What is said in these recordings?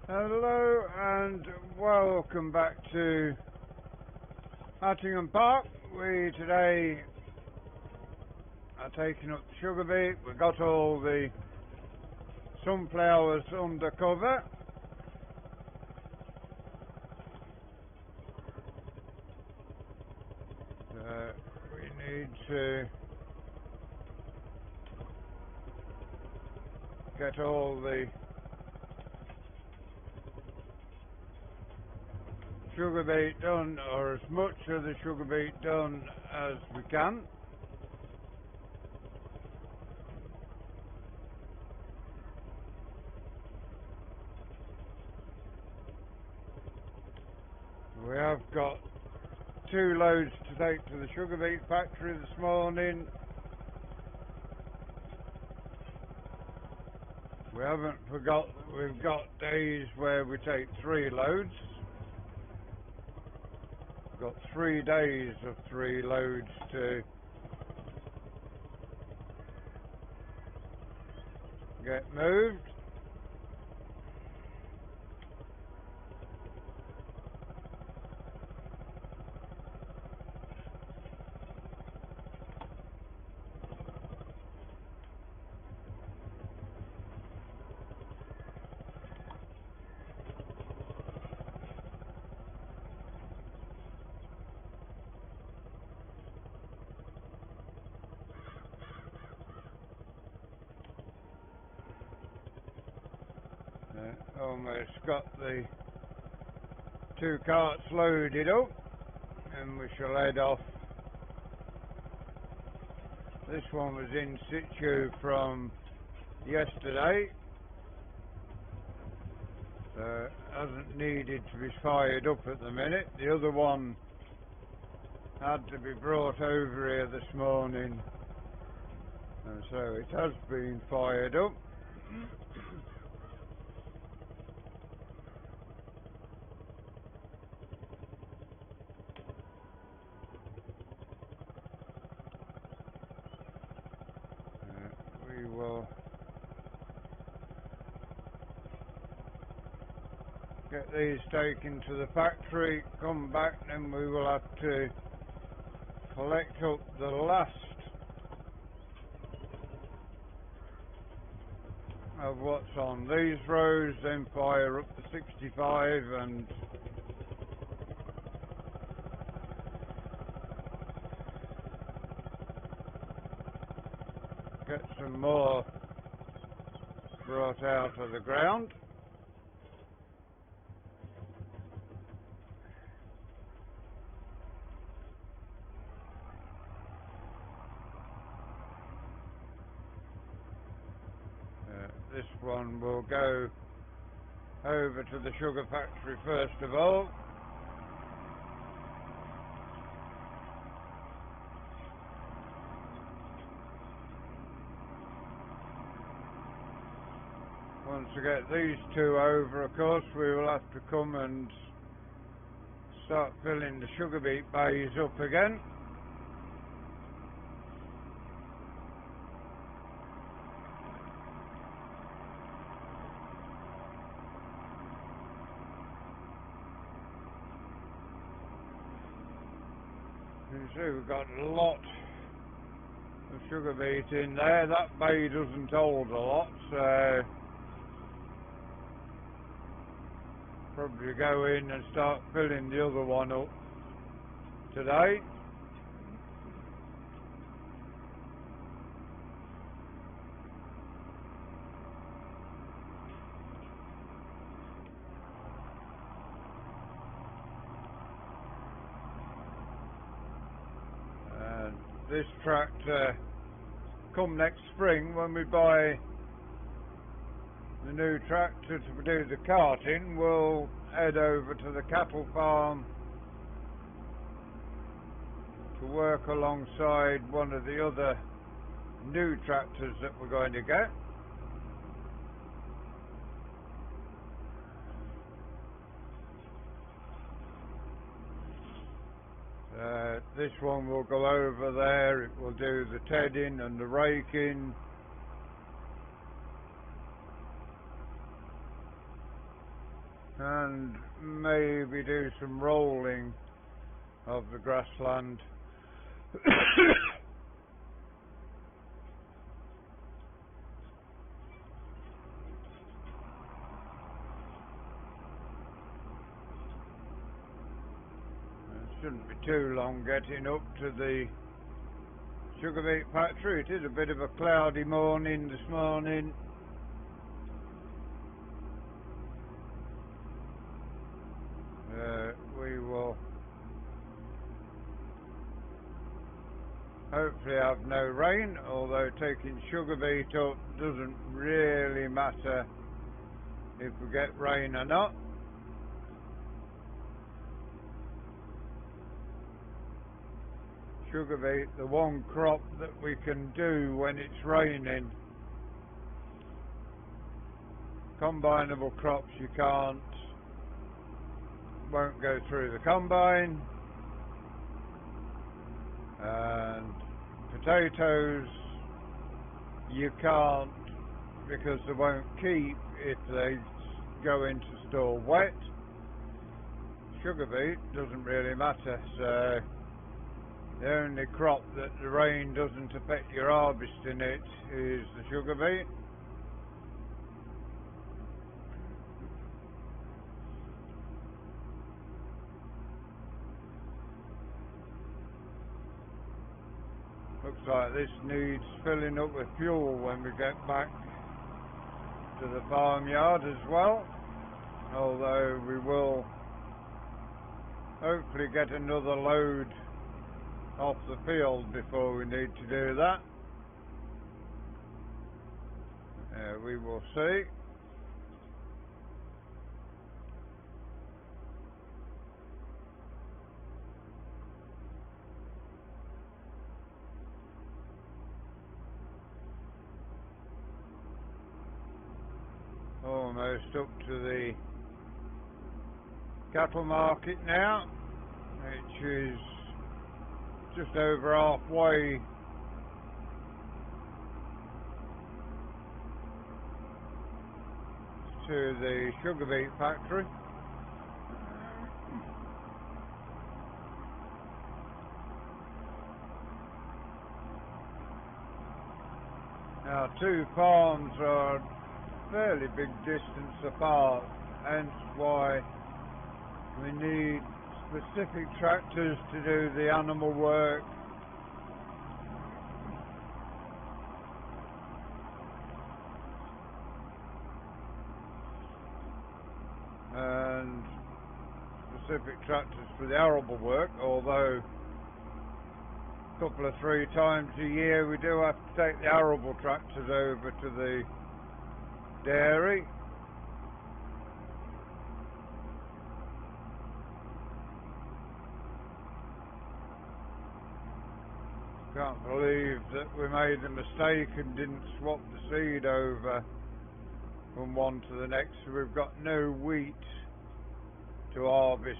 Hello and welcome back to Attingham Park. We today are taking up the sugar beet. We've got all the sunflowers under cover. We need to get all the sugar beet done, or as much of the sugar beet done as we can. We have got 2 loads to take to the sugar beet factory this morning. We haven't forgot that we've got days where we take 3 loads. We've got 3 days of 3 loads to get moved. Almost got the 2 carts loaded up, and we shall head off. This one was in situ from yesterday, so hasn't needed to be fired up at the minute. The other one had to be brought over here this morning, and so it has been fired up. We will get these taken to the factory, come back, and we will have to collect up the last of what's on these rows, then fire up the 65 and get some more brought out of the ground. This one will go over to the sugar factory first of all. Once we get these 2 over, of course, we will have to come and start filling the sugar beet bays up again. You can see we've got a lot of sugar beet in there. That bay doesn't hold a lot, so probably go in and start filling the other one up today. And this tractor, come next spring when we buy the new tractor to do the carting, we'll head over to the cattle farm to work alongside one of the other new tractors that we're going to get. This one will go over there, it will do the tedding and the raking. and maybe do some rolling of the grassland. It shouldn't be too long getting up to the sugar beet factory. It is a bit of a cloudy morning this morning. We will hopefully have no rain, although taking sugar beet up doesn't really matter if we get rain or not. Sugar beet, the one crop that we can do when it's raining. Combinable crops you can't, won't go through the combine, and potatoes you can't, because they won't keep if they go into store wet. Sugar beet doesn't really matter, so the only crop that the rain doesn't affect your harvest in it is the sugar beet. Looks like this needs filling up with fuel when we get back to the farmyard as well, although we will hopefully get another load off the field before we need to do that. We will see. Almost up to the cattle market now, which is just over halfway to the sugar beet factory. Our two farms are a fairly big distance apart, hence why we need specific tractors to do the animal work. And specific tractors for the arable work, although a couple of 3 times a year we do have to take the arable tractors over to the dairy. Can't believe that we made a mistake and didn't swap the seed over from one to the next. So we've got no wheat to harvest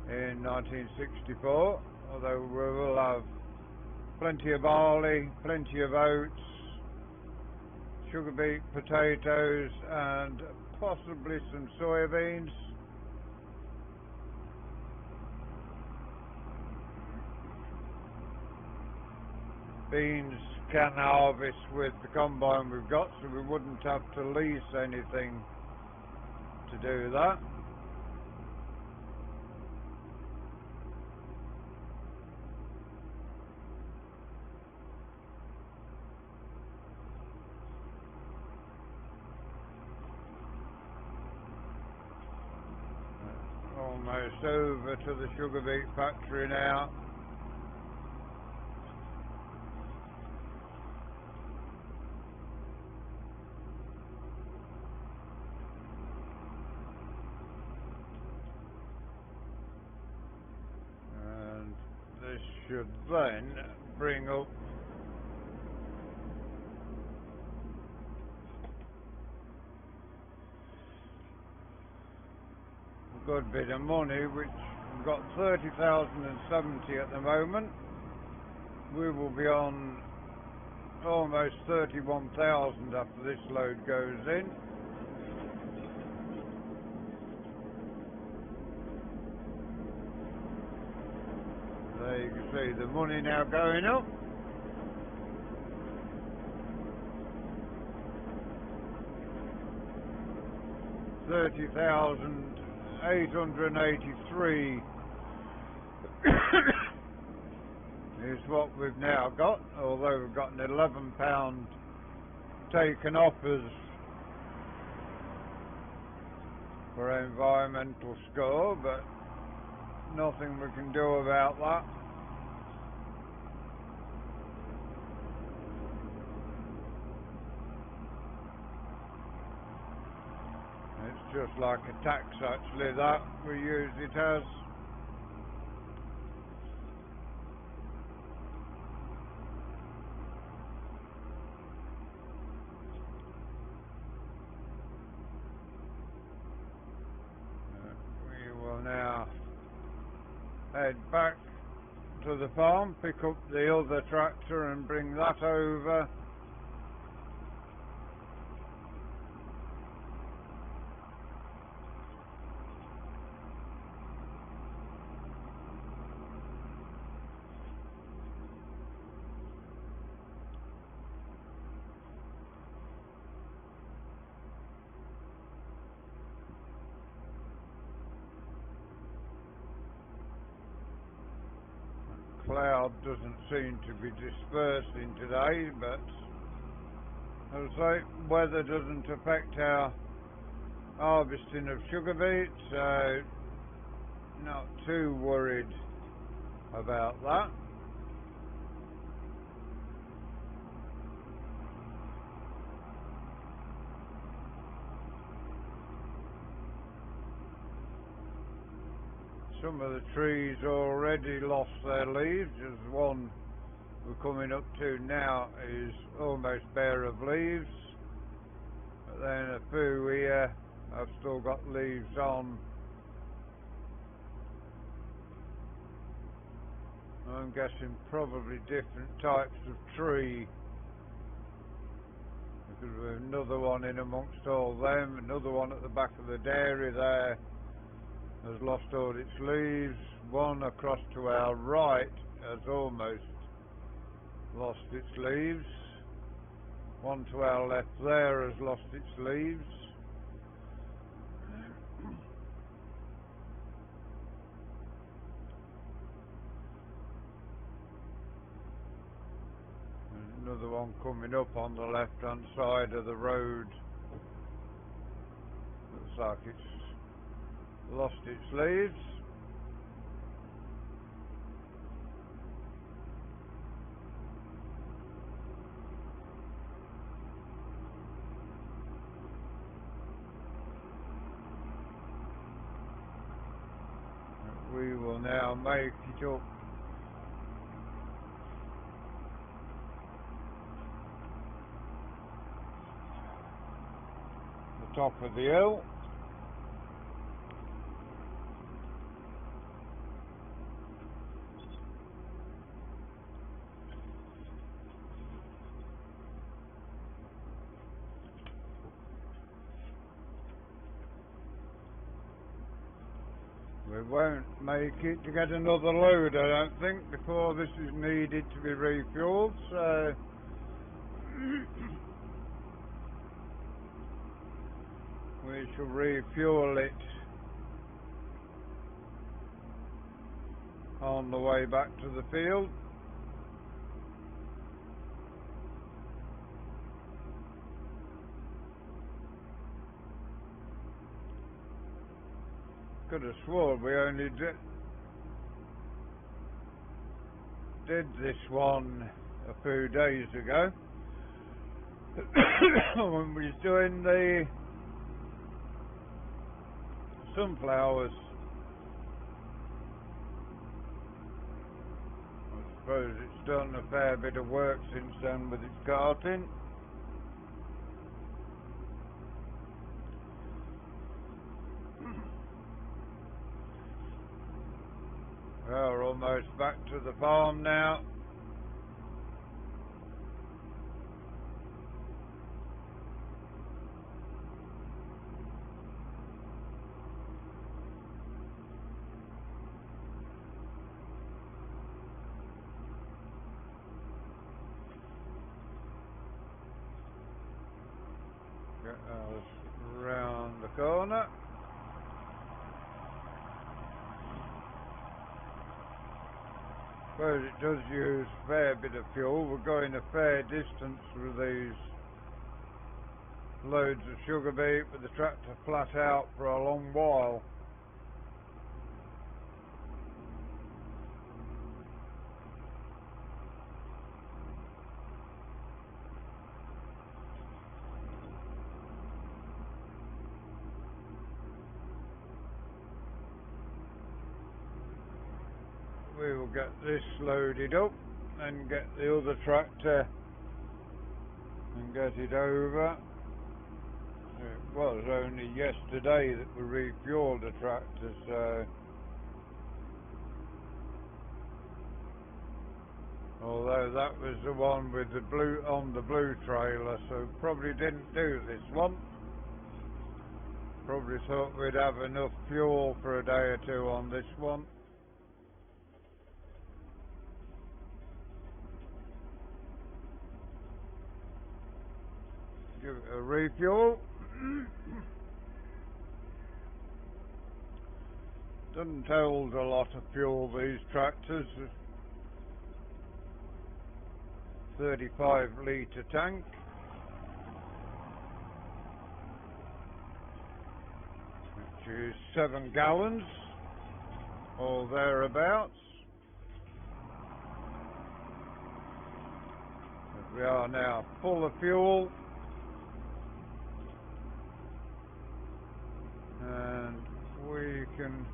in 1964, although we will have plenty of barley, plenty of oats, sugar beet, potatoes, and possibly some soybeans. Beans can harvest with the combine we've got, so we wouldn't have to lease anything to do that. Almost over to the sugar beet factory now. And this should then bring up a good bit of money, which we've got 30,070 at the moment. We will be on almost 31,000 after this load goes in. There you can see the money now going up. $30,883 is what we've now got, although we've got an £11 taken off us for environmental score, but nothing we can do about that. It's just like a tax actually that we use it as. We will now head back to the farm, pick up the other tractor and bring that over. Cloud doesn't seem to be dispersing today, but as I say, weather doesn't affect our harvesting of sugar beets, so not too worried about that. Some of the trees already lost their leaves, as one we're coming up to now is almost bare of leaves, but then a few here have still got leaves on. I'm guessing probably different types of tree, because there's another one in amongst all them, another one at the back of the dairy there has lost all its leaves. One across to our right has almost lost its leaves. One to our left there has lost its leaves. There's another one coming up on the left hand side of the road. Looks like it's lost its leaves. We will now make it up the top of the hill. We won't make it to get another load, I don't think, before this is needed to be refueled, so we shall refuel it on the way back to the field. Could have sworn we only did this one a few days ago when we was doing the sunflowers. I suppose it's done a fair bit of work since then with its carting. We're almost back to the farm now. get ours round the corner. I suppose it does use a fair bit of fuel. We're going a fair distance with these loads of sugar beet with the tractor flat out for a long while. We will get this loaded up and get the other tractor and get it over. It was only yesterday that we refueled the tractor, so although that was the one with the blue on the blue trailer, so probably didn't do this one. Probably thought we'd have enough fuel for a day or two on this one. Give it a refuel. Doesn't hold a lot of fuel, these tractors. 35 litre tank. Which is 7 gallons or thereabouts. We are now full of fuel. And we can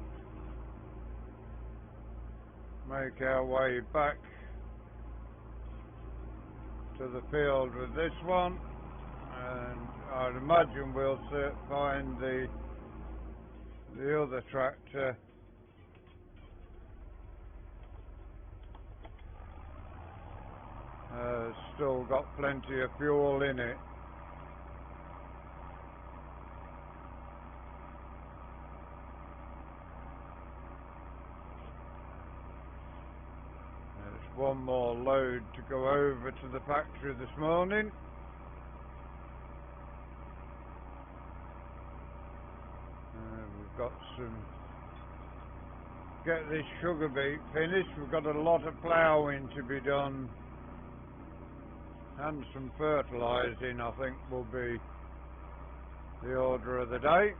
make our way back to the field with this one, and I'd imagine we'll find the other tractor still got plenty of fuel in it. One more load to go over to the factory this morning. We've got get this sugar beet finished. We've got a lot of ploughing to be done and some fertilising, I think, will be the order of the day.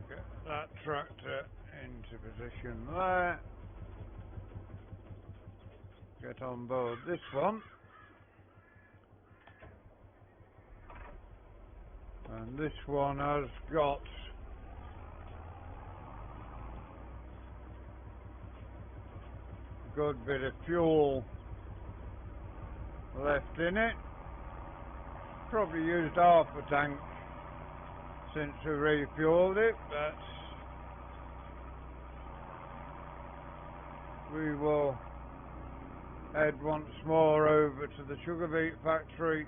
Get that tractor into position there. Get on board this one. And this one has got a good bit of fuel left in it. Probably used half a tank since we refueled it, but we will head once more over to the sugar beet factory.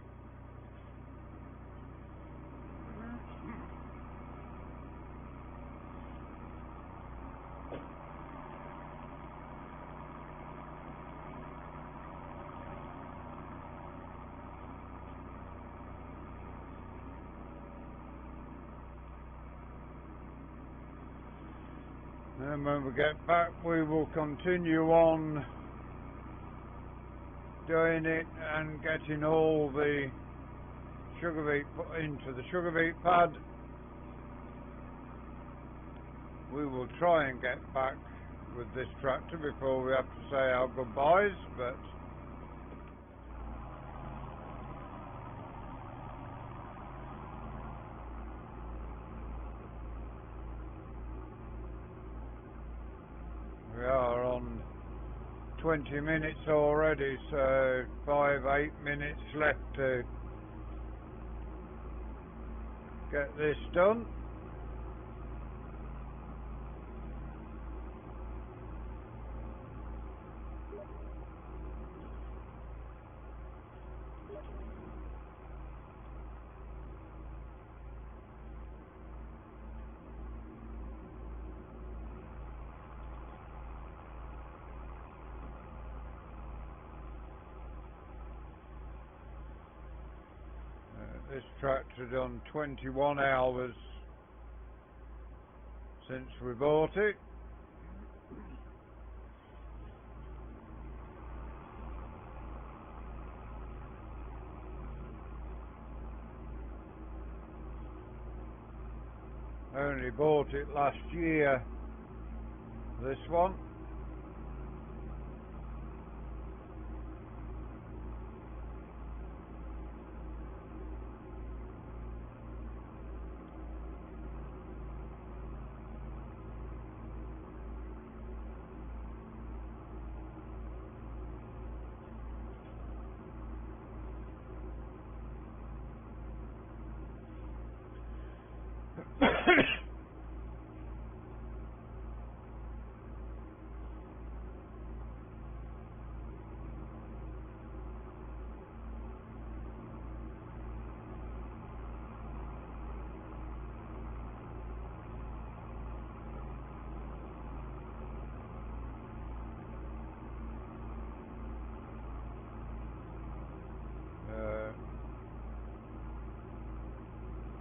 And when we get back, we will continue on doing it and getting all the sugar beet put into the sugar beet pad. We will try and get back with this tractor before we have to say our goodbyes, but we are on 20 minutes already, so 8 minutes left to get this done. This tractor done 21 hours since we bought it. I only bought it last year, this one.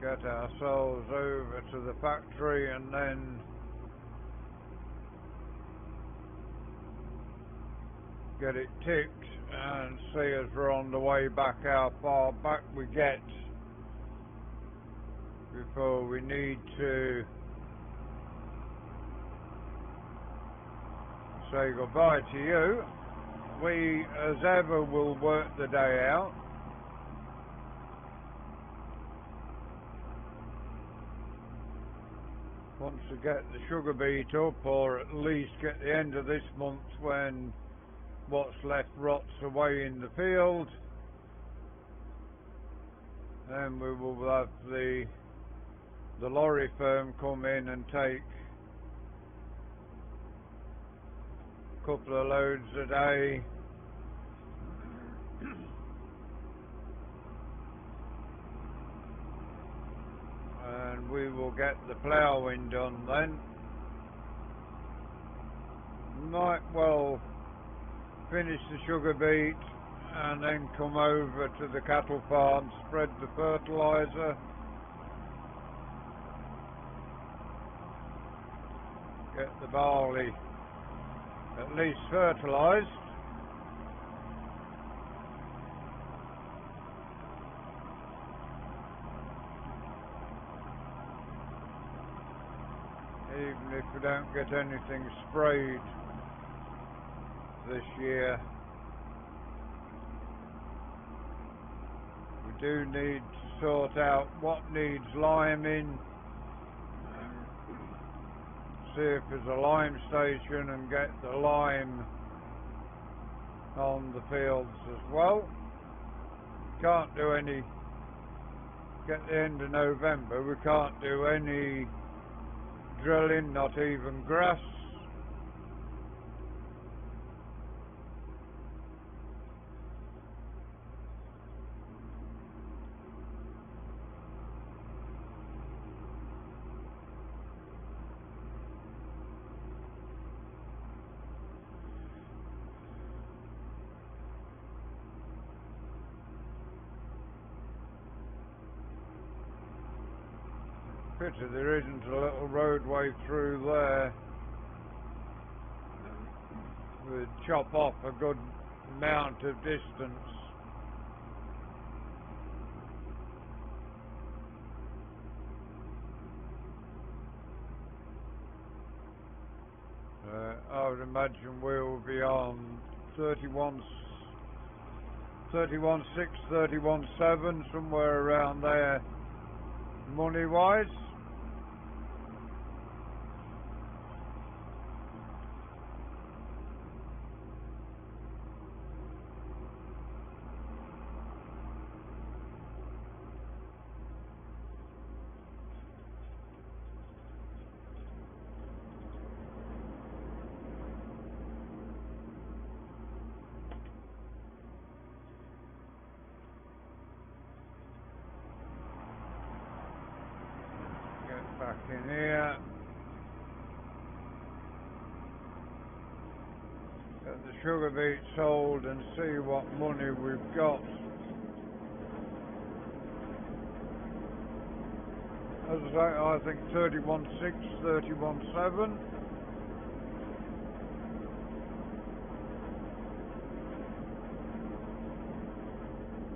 Get ourselves over to the factory and then get it ticked and see as we're on the way back how far back we get before we need to say goodbye to you. We, as ever, will work the day out. Once we get the sugar beet up, or at least get the end of this month when what's left rots away in the field, then we will have the lorry firm come in and take a couple of loads a day. And we will get the ploughing done then. Might well finish the sugar beet and then come over to the cattle farm, spread the fertiliser, get the barley at least fertilised. Even if we don't get anything sprayed this year, we do need to sort out what needs liming, see if there's a lime station and get the lime on the fields as well. Can't do any, get the end of November, we can't do any drilling, not even grass. Pity there isn't a little roadway through there. We'd chop off a good amount of distance. I would imagine we'll be on 31.6, 31.7, somewhere around there, money-wise. Back in here, get the sugar beet sold and see what money we've got. as I say, I think 31.6, 31.7.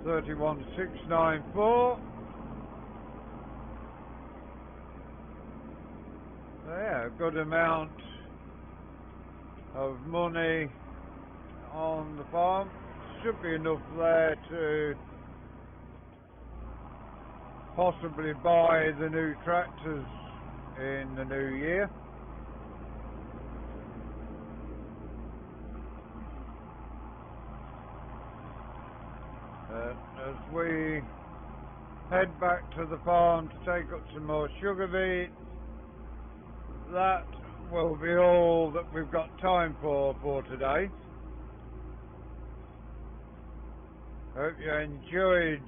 $31,694. So yeah, a good amount of money on the farm. Should be enough there to possibly buy the new tractors in the new year. As we head back to the farm to take up some more sugar beet, that will be all that we've got time for today. Hope you enjoyed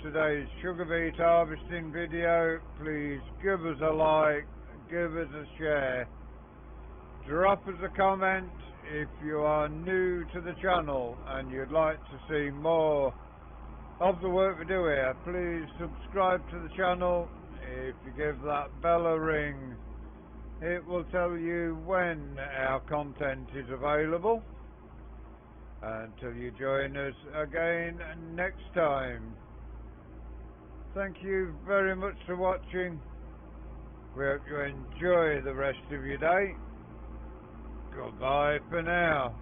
today's sugar beet harvesting video. Please give us a like, give us a share, drop us a comment if you are new to the channel and you'd like to see more of the work we do here. Please subscribe to the channel. If you give that bell a ring, it will tell you when our content is available. Until you join us again next time, thank you very much for watching. We hope you enjoy the rest of your day. Goodbye for now.